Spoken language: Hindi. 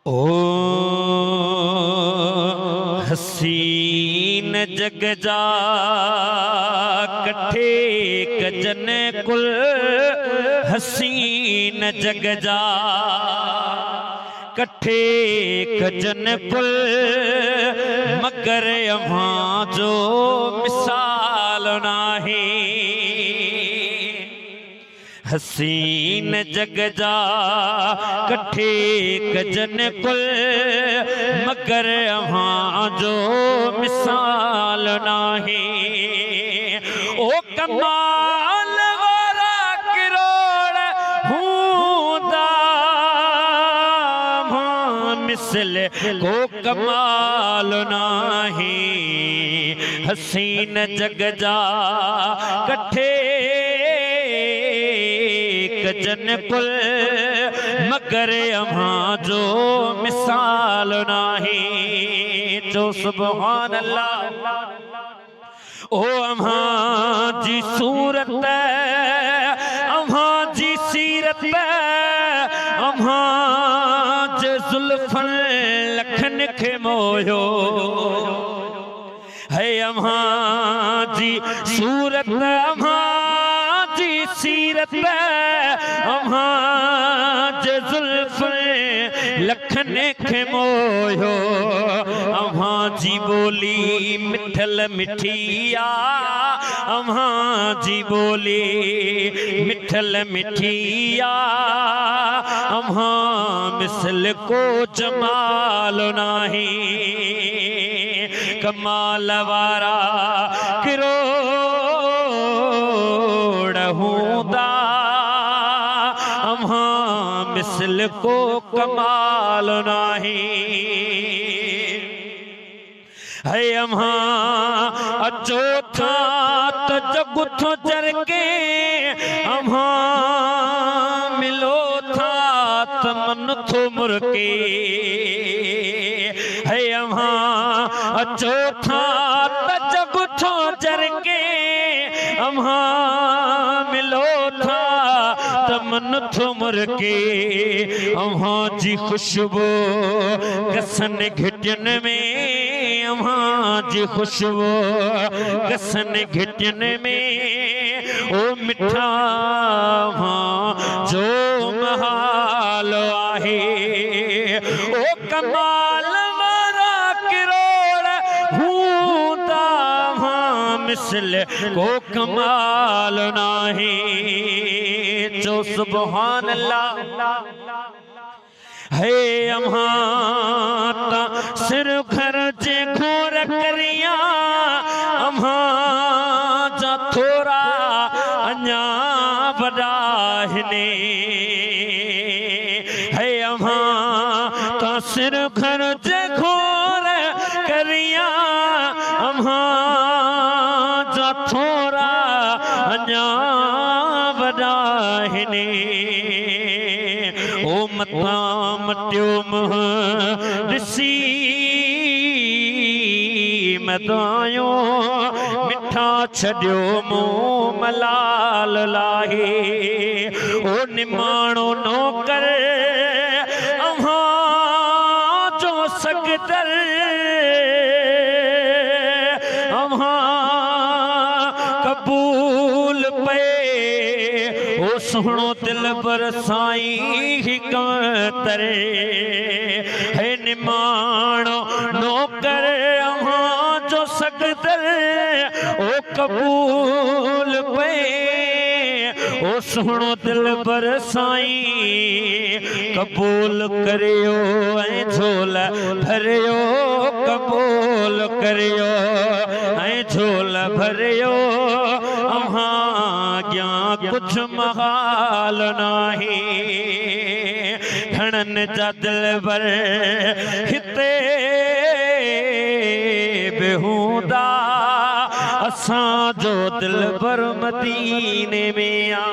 ओ हसीन जग जा कठे कजन कुल हसीन जग जा कठे कजन कुल मगर अम्हां जो मिसाल नाही हसीन जग जा कठे कजन कुल मगर अम्हां जो मिसाल नाही ओ कमाल वारा किरोड़ हूंदा मिसल को कमाल नाही हसीन जग जा कठे कजन कुल मगर अम्हां जो मिसाल नाही जो सुभान अल्लाह ओ अम्हां जी सूरत अम्हां जी सीरत अम्हां जे जुल्फन लखन खे मोयो है अम्हां जी सूरत अम्हां जी सीरत अम्हां जे जुल्फन लखन खे मोयो अम्हां जी बोली मिठल मिठिया अम्हां जी बोली मिठल मिठिया अम्हां मिसल को जमाल नाही कमाल वारा किरोड़ हूंदा अम्हां मिसल को कमाल नाही है अम्हां अचो था त जग थो जरके अम्हां मिलो था त मन थो मुरके है अम्हां अचो था त जग थो जरके अम्हां मिलो था त मन थो मुरके अम्हां जी खुशबू गसन घिटियन में अम्हां जी खुशबू गसन घिटियन में ओ मिठा जो महाल आहे ओ कमाल वारा किरोड़ हूंदा मिसल को कमाल नाही जो सुभान अल्लाह है अम्हां ता सिर घर जे घोर करिया अम्हां जा थोरा अञा वॾा हिने है अम्हां ता सिर घर जे घोर करिया अम्हां जा थोरा अञा वॾा हिने ओ मथा मटियो मुंह ॾिसी मदायो मिठा छॾियो मुंह मलाल लाहे ओ निमाणो नौकर अम्हां जो सगदर अम्हां कबूल पे ओ सुहिणो दिल पर साईं तरे है निमाणो नौकर अम्हां जो सगदर ओ कबूल पे ओ सुहिणो दिल पर साईं कबूल करियो ऐं झोल भरियो कबूल करियो ऐं झोल भरियो अम्हां अॻियां कुझु महाल नाही घणनि जा दिलबर हिते बि हूंदा असां जो दिलबर मदीने में आ।